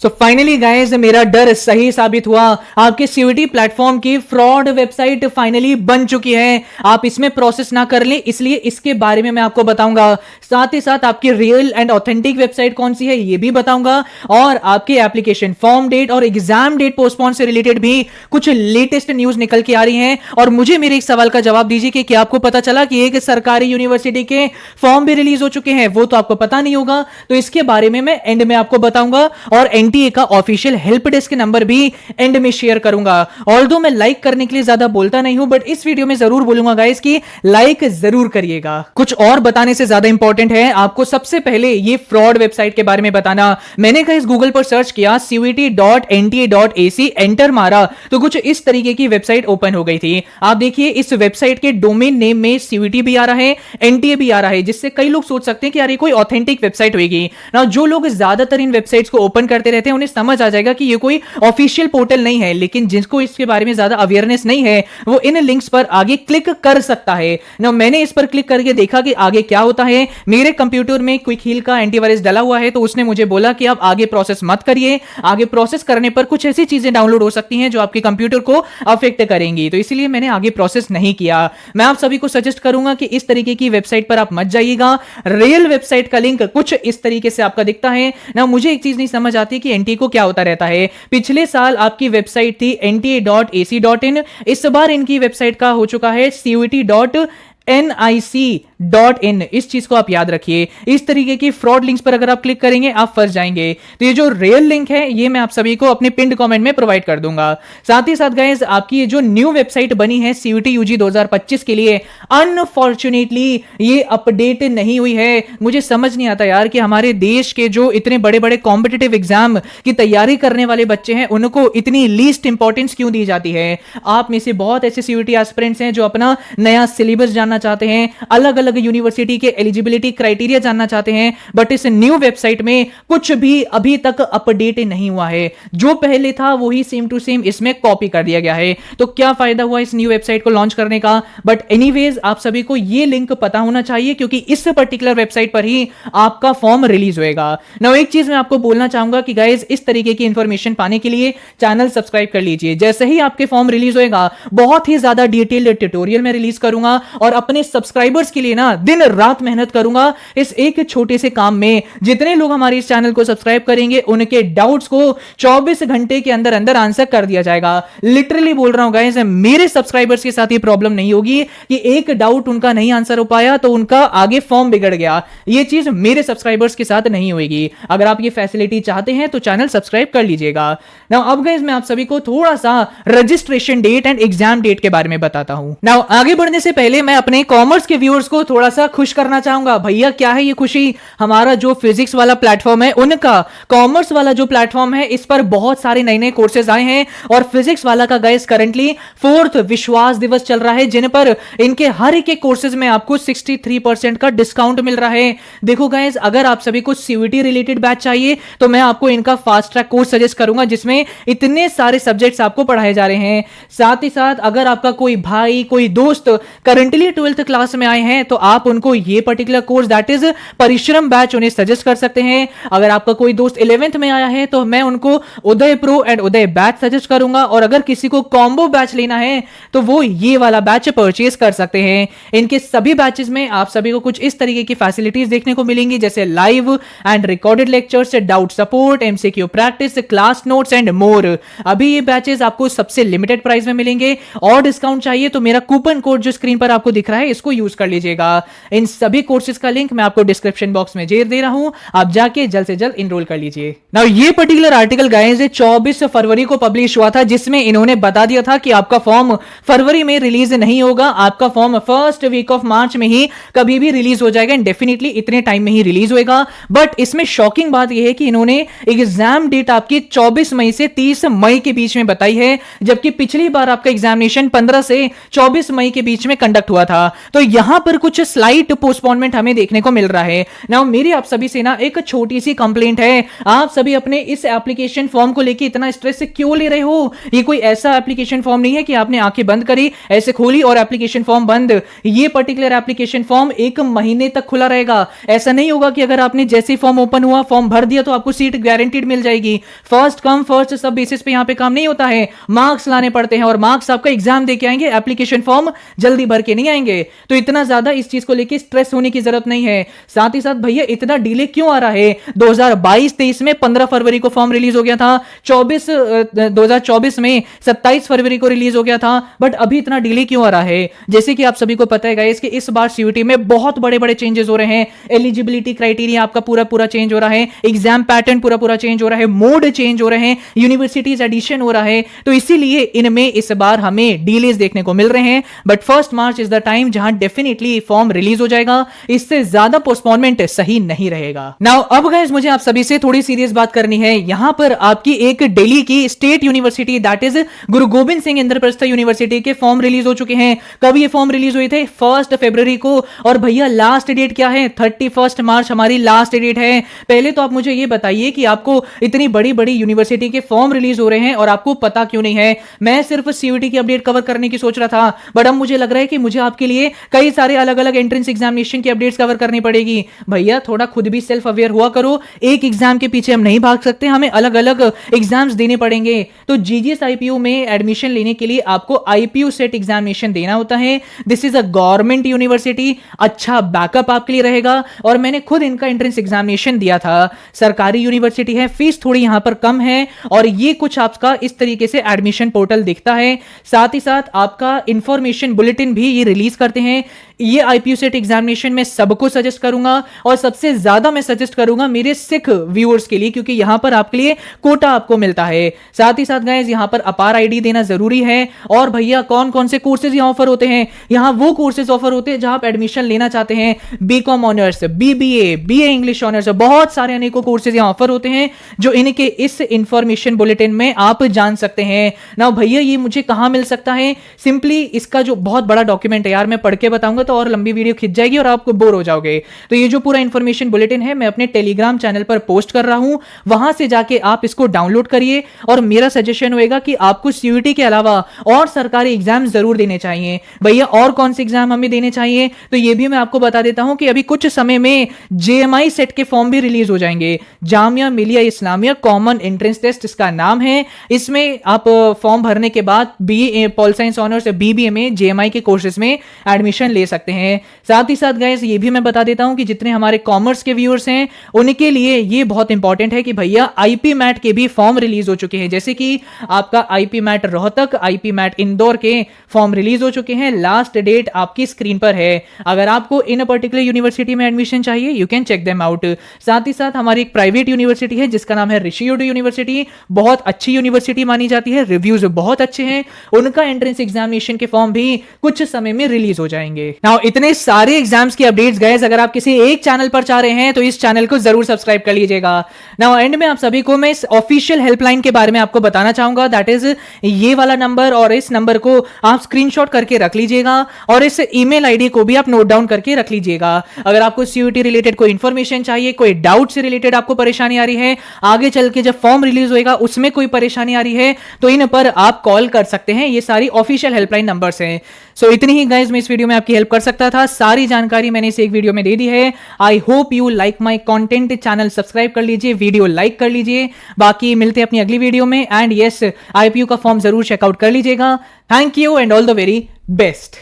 So finally guys मेरा डर सही साबित हुआ। आपके सीयूईटी प्लेटफॉर्म की फ्रॉड वेबसाइट फाइनली बन चुकी है। आप इसमें प्रोसेस ना कर लें, इसलिए इसके बारे में मैं आपको बताऊंगा। साथ ही साथ आपकी रियल एंड ऑथेंटिक वेबसाइट कौन सी है ये भी बताऊंगा, और आपके एप्लीकेशन फॉर्म डेट और एग्जाम डेट पोस्टपोन से रिलेटेड भी कुछ लेटेस्ट न्यूज निकल के आ रही हैं। और मुझे मेरे एक सवाल का जवाब दीजिए कि क्या आपको पता चला कि एक सरकारी यूनिवर्सिटी के फॉर्म भी रिलीज हो चुके हैं? वो तो आपको पता नहीं होगा, तो इसके बारे में मैं एंड में आपको बताऊंगा, और एनटीए का ऑफिशियल हेल्प डेस्क नंबर भी एंड में शेयर करूंगा। ऑल्दो मैं लाइक करने के लिए ज्यादा बोलता नहीं हूं, बट इस वीडियो में जरूर बोलूंगा गाइस कि लाइक जरूर करिएगा। कुछ और बताने से ज्यादा इंपॉर्टेंट है आपको सबसे पहले ये फ्रॉड वेबसाइट के बारे में बताना। मैंने गाइस गूगल पर सर्च किया cuet.nta.ac, एंटर मारा तो कुछ इस तरीके की वेबसाइट ओपन हो गई थी। आप देखिए इस वेबसाइट के डोमेन नेम में सीयूईटी भी आ रहा है, एनटीए भी आ रहा है, जिससे कई लोग सोच सकते हैं कि यार ये कोई ऑथेंटिक वेबसाइट होगी ना। जो लोग ज्यादातर इन वेबसाइट्स को ओपन करते रहते हैं उन्हें समझ आ जाएगा कि ये कोई ऑफिशियल पोर्टल नहीं है, लेकिन जिसको इसके बारे में ज्यादा अवेयरनेस नहीं है वो इन लिंक्स पर आगे क्लिक कर सकता है ना। मैंने इस पर क्लिक करके देखा कि आगे क्या होता है। मेरे कंप्यूटर में क्विक हील का एंटीवायरस डला हुआ है, तो उसने मुझे बोला कि आप आगे प्रोसेस मत करिए, आगे प्रोसेस करने पर कुछ ऐसी चीजें डाउनलोड हो सकती हैं जो आपके कंप्यूटर को अफेक्ट करेंगी, तो इसलिए मैंने आगे प्रोसेस नहीं किया। मैं आप सभी को सजेस्ट करूंगा कि इस तरीके की वेबसाइट पर आप मत जाइएगा। रियल वेबसाइट का लिंक कुछ इस तरीके से आपका दिखता है ना। मुझे एक चीज नहीं समझ आती कि एनटीए को क्या होता रहता है। पिछले साल आपकी वेबसाइट थी nta.ac.in, इस बार इनकी वेबसाइट का हो चुका है cuet.nic.in। इस चीज को आप याद रखिए। इस तरीके की फ्रॉड लिंक्स पर अगर आप क्लिक करेंगे आप फंस जाएंगे। तो ये जो रियल लिंक है ये मैं आप सभी को अपने पिंड कमेंट में प्रोवाइड कर दूंगा। साथ ही साथ गाइस आपकी ये जो न्यू वेबसाइट बनी है सीयूईटी यूजी 2025 के लिए, अनफॉर्चुनेटली ये अपडेट नहीं हुई है। मुझे समझ नहीं आता यार कि हमारे देश के जो इतने बड़े बड़े कॉम्पिटिटिव एग्जाम की तैयारी करने वाले बच्चे हैं उनको इतनी लीस्ट इंपॉर्टेंस क्यों दी जाती है। आप में से बहुत ऐसे सीयूईटी एस्पिरेंट्स हैं जो अपना नया सिलेबस जानना चाहते हैं, अलग अलग यूनिवर्सिटी के एलिजिबिलिटी क्राइटेरिया जानना चाहते हैं, बट इस न्यू वेबसाइट में कुछ भी अभी तक अपडेट नहीं हुआ है। जो पहले था वही सेम टू सेम इसमें कॉपी कर दिया गया है। तो क्या फायदा हुआ इस न्यू वेबसाइट को लॉन्च करने का। बट एनीवेज आप सभी को यह लिंक पता होना चाहिए क्योंकि इस पर्टिकुलर वेबसाइट पर ही आपका फॉर्म रिलीज होएगा। नाउ एक चीज मैं आपको बोलना चाहूंगा कि गाइस इस तरीके की इंफॉर्मेशन पाने के लिए चैनल सब्सक्राइब कर लीजिए। जैसे ही आपके फॉर्म रिलीज होएगा बहुत ही ज्यादा डिटेल्ड ट्यूटोरियल में रिलीज करूंगा, और अपने सब्सक्राइबर्स के लिए ना दिन रात मेहनत करूंगा इस एक छोटे से काम में। जितने लोग हमारे इस चैनल को सब्सक्राइब करेंगे उनके डाउट्स को 24 घंटे के अंदर अंदर आंसर कर दिया जाएगा। लिटरली बोल रहा हूं गाइस, मेरे सब्सक्राइबर्स के साथ ये प्रॉब्लम नहीं होगी कि एक डाउट उनका नहीं आंसर हो पाया तो उनका आगे फॉर्म बिगड़ गया। ये चीज मेरे सब्सक्राइबर्स के साथ नहीं होगी। अगर आप ये फैसिलिटी चाहते हैं तो चैनल सब्सक्राइब कर लीजिएगा। नाउ अब गाइस मैं आप सभी को थोड़ा सा registration date and exam date के बारे में बताता हूं। नाउ आगे बढ़ने से पहले मैं अपने कॉमर्स के व्यूअर्स को थोड़ा सा खुश करना चाहूंगा। भैया क्या है ये खुशी, हमारा जो फिजिक्स वाला प्लेटफॉर्म है उनका कॉमर्स वाला जो प्लेटफॉर्म है इस पर बहुत सारे नए नए कोर्सेज आए हैं, और फिजिक्स वाला का गाइस करंटली 4th विश्वास दिवस चल रहा है, जिन पर इनके हर एक कोर्सेज में आपको 63% का डिस्काउंट मिल रहा है। देखो गाइस अगर आप सभी को सीयूईटी रिलेटेड बैच चाहिए तो मैं आपको इनका फास्ट ट्रैक कोर्स सजेस्ट करूंगा जिसमें इतने सारे सब्जेक्ट्स आपको पढ़ाए जा रहे हैं। साथ ही साथ अगर आपका कोई भाई कोई दोस्त करंटली 12th क्लास में आए हैं तो आप उनको ये पर्टिकुलर कोर्स दैट इज परिश्रम बैच उन्हें सजेस्ट कर सकते हैं। अगर आपका कोई दोस्त 11th में आया है तो मैं उनको Uday pro and Uday batch suggest करूंगा, और अगर किसी को कॉम्बो बैच लेना है तो वो ये वाला बैच परचेज कर सकते हैं। इनके सभी बैचेस में आप सभी को कुछ इस तरीके की फैसिलिटीज देखने को मिलेंगी जैसे live and recorded lectures, doubt support, MCQ practice, class notes and more. अभी ये बैचेस आपको सबसे लिमिटेड प्राइस में मिलेंगे, और डिस्काउंट चाहिए तो मेरा कूपन कोड जो स्क्रीन पर आपको दिख रहा है इसको यूज कर लीजिएगा। इन सभी कोर्सेज का लिंक मैं आपको डिस्क्रिप्शन बॉक्स में दे रहा हूं, आप जाके जल्द से जल्द इनरोल कर लीजिए। नाउ ये पर्टिकुलर आर्टिकल गाइस 24 फरवरी को पब्लिश हुआ था, जिसमें इन्होंने बता दिया था कि आपका फॉर्म फरवरी में रिलीज नहीं होगा, आपका form first week of March में ही कभी भी रिलीज हो जाएगा, डेफिनेटली इतने टाइम में ही रिलीज होएगा। बट इसमें शॉकिंग बात यह है कि इन्होंने एग्जाम डेट आपकी 24 मई से 30 मई के बीच में बताई है, जबकि पिछली बार आपका एग्जामिनेशन 15 से 24 मई के बीच में कंडक्ट हुआ था। तो यहां पर कुछ कुछ स्लाइट पोस्टपोनमेंट हमें देखने को मिल रहा है। नाउ मेरी आप सभी से ना एक छोटी सी कंप्लेंट है, आप सभी अपने इस एप्लीकेशन फॉर्म को लेके इतना स्ट्रेस क्यों ले रहे हो? ये कोई ऐसा एप्लीकेशन फॉर्म नहीं है कि आपने आंखें बंद करी, ऐसे खोली और एप्लीकेशन फॉर्म बंद। ये पर्टिकुलर एप्लीकेशन फॉर्म 1 महीने तक खुला रहेगा। ऐसा नहीं होगा कि अगर आपने जैसे फॉर्म ओपन हुआ, फॉर्म भर दिया तो आपको सीट गारंटीड मिल जाएगी। फर्स्ट कम फर्स्ट सब बेसिस पे यहां पे काम नहीं होता है। मार्क्स लाने पड़ते हैं और मार्क्स आपका एग्जाम देके आएंगे, एप्लीकेशन फॉर्म जल्दी भर के नहीं आएंगे। तो इतना ज्यादा इस चीज को लेके स्ट्रेस होने की जरूरत नहीं है। साथ ही साथ भैया इतना डिले क्यों आ रहा है? 2022-23 में 15 फरवरी को फॉर्म रिलीज हो गया था, 2024 में 27 फरवरी को रिलीज हो गया था, बट अभी इतना डिले क्यों आ रहा है? जैसे कि आप सभी को पता है गाइस कि इस बार सीयूटी में बहुत बड़े बड़े चेंजेस हो रहे हैं। एलिजिबिलिटी क्राइटेरिया आपका पूरा चेंज हो रहा है, एग्जाम पैटर्न पूरा चेंज हो रहा है, मोड चेंज हो रहे हैं, यूनिवर्सिटीज एडिशन हो रहा है। तो इसीलिए इनमें इस बार हमें डिलेज देखने को मिल रहे हैं। But 1 March is the time जहां डेफिनेटली फॉर्म रिलीज हो जाएगा। इससे ज्यादा पोस्टपोनमेंट सही नहीं रहेगा। नाउ अब गाइस मुझे आप सभी से थोड़ी सीरियस बात करनी है। यहां पर आपकी एक दिल्ली की state university that is Guru Govind Singh Indraprastha university के फॉर्म रिलीज हो चुके हैं। कब ये फॉर्म रिलीज हुए थे? 1 फरवरी को। और भैया लास्ट डेट क्या है? 31 मार्च हमारी लास्ट डेट है। पहले तो आप मुझे ये बताइए कि आपको इतनी बड़ी बड़ी यूनिवर्सिटी के फॉर्म रिलीज हो रहे हैं और आपको पता क्यों नहीं है? मैं सिर्फ सीयूटी की अपडेट कवर करने की सोच रहा था, बट अब मुझे लग रहा है कि मुझे आपके लिए कई सारे अलग अलग एंट्रेंस एग्जामिनेशन की अपडेट्स कवर करनी पड़ेगी। भैया थोड़ा खुद भी सेल्फ अवेयर हुआ करो। एक एग्जाम के पीछे हम नहीं भाग सकते, हमें अलग अलग एग्जाम्स देने पड़ेंगे। तो जीजीएस आईपीयू में एडमिशन लेने के लिए आपको आईपीयू सेट एग्जामिनेशन देना होता है। This is a government university, अच्छा बैकअप आपके लिए रहेगा। और मैंने खुद इनका एंट्रेंस एग्जामिनेशन दिया था। सरकारी यूनिवर्सिटी है, फीस थोड़ी यहां पर कम है और ये कुछ आपका इस तरीके से एडमिशन पोर्टल दिखता है। साथ ही साथ आपका इंफॉर्मेशन बुलेटिन भी ये रिलीज करते हैं। ये आईपीयू सेट एग्जामिनेशन में सबको सजेस्ट करूंगा और सबसे ज्यादा मैं सजेस्ट करूंगा मेरे सिख व्यूअर्स के लिए, क्योंकि यहां पर आपके लिए कोटा आपको मिलता है। साथ ही साथ गाइस यहां पर अपार आईडी देना जरूरी है। और भैया कौन कौन से कोर्सेज यहां ऑफर होते हैं? यहां वो कोर्सेज ऑफर होते हैं जहां आप एडमिशन लेना चाहते हैं। B Com honours, BBA, BA English honours, बहुत सारे अनेकों कोर्सेज यहां ऑफर होते हैं जो इनके इस इंफॉर्मेशन बुलेटिन में आप जान सकते हैं ना। भैया ये मुझे कहां मिल सकता है? सिंपली इसका जो बहुत बड़ा डॉक्यूमेंट है यार, मैं पढ़ के बताऊंगा तो और लंबी वीडियो खिंच जाएगी और आपको बोर हो जाओगे। तो ये जो पूरा इंफॉर्मेशन बुलेटिन है मैं अपने टेलीग्राम चैनल पर पोस्ट कर रहा हूं, वहां से जाके आप इसको डाउनलोड करिए। और मेरा सजेशन होगा कि आपको सीयूटी के अलावा और सरकारी एग्जाम जरूर देने चाहिए। भैया और कौन से एग्जाम हमें देने चाहिए? तो ये भी मैं आपको बता देता हूं कि अभी कुछ समय में जेएमआई सेट के फॉर्म भी रिलीज हो जाएंगे। Jamia Millia Islamia common entrance test इसका नाम है। इसमें आप फॉर्म भरने के बाद BA pol science honours, BBA में जेएमआई के कोर्सेज में एडमिशन ले सकते हैं। साथ ही साथ गाइस ये भी मैं बता देता हूं कि जितने हमारे कॉमर्स के व्यूअर्स हैं उनके लिए ये बहुत इंपॉर्टेंट है कि भैया आईपी मैट के भी फॉर्म रिलीज हो चुके हैं। जैसे कि आपका IP MAT Rohtak, IP MAT Indore के फॉर्म रिलीज हो चुके हैं। लास्ट डेट आपकी स्क्रीन पर है। अगर आपको इन पर्टिकुलर यूनिवर्सिटी में एडमिशन चाहिए you can check them out. साथ ही साथ हमारी एक प्राइवेट यूनिवर्सिटी है जिसका नाम है ऋषि यूनिवर्सिटी, बहुत अच्छी यूनिवर्सिटी मानी जाती है, रिव्यूज बहुत अच्छे हैं। उनका एंट्रेंस एग्जामिनेशन के फॉर्म भी कुछ समय में रिलीज हो जाएंगे। नाउ इतने सारे एग्जाम्स की अपडेट्स गाइस अगर आप किसी एक चैनल पर चाह रहे हैं तो इस चैनल को जरूर सब्सक्राइब कर लीजिएगा। नाउ एंड में आप सभी को मैं इस ऑफिशियल हेल्पलाइन के बारे में आपको बताना चाहूंगा, दैट इज ये वाला नंबर, और इस नंबर को आप स्क्रीनशॉट करके रख लीजिएगा और इस ईमेल आईडी को भी आप नोट डाउन करके रख लीजिएगा। अगर आपको सीयूटी रिलेटेड कोई इंफॉर्मेशन चाहिए, कोई डाउट से रिलेटेड आपको परेशानी आ रही है, आगे चल के जब फॉर्म रिलीज होएगा उसमें कोई परेशानी आ रही है, तो इन पर आप कॉल कर सकते हैं। ये सारी ऑफिशियल हेल्पलाइन नंबर्स हैं। सो इतनी ही गाइस मैं इस वीडियो में आपकी हेल्प कर सकता था। सारी जानकारी मैंने इस एक वीडियो में दे दी है। I hope you like my content. Channel subscribe कर लीजिए, वीडियो लाइक कर लीजिए। बाकी मिलते हैं अपनी अगली वीडियो में। एंड यस, आईपीयू का फॉर्म जरूर चेकआउट कर लीजिएगा। Thank you and all the very best.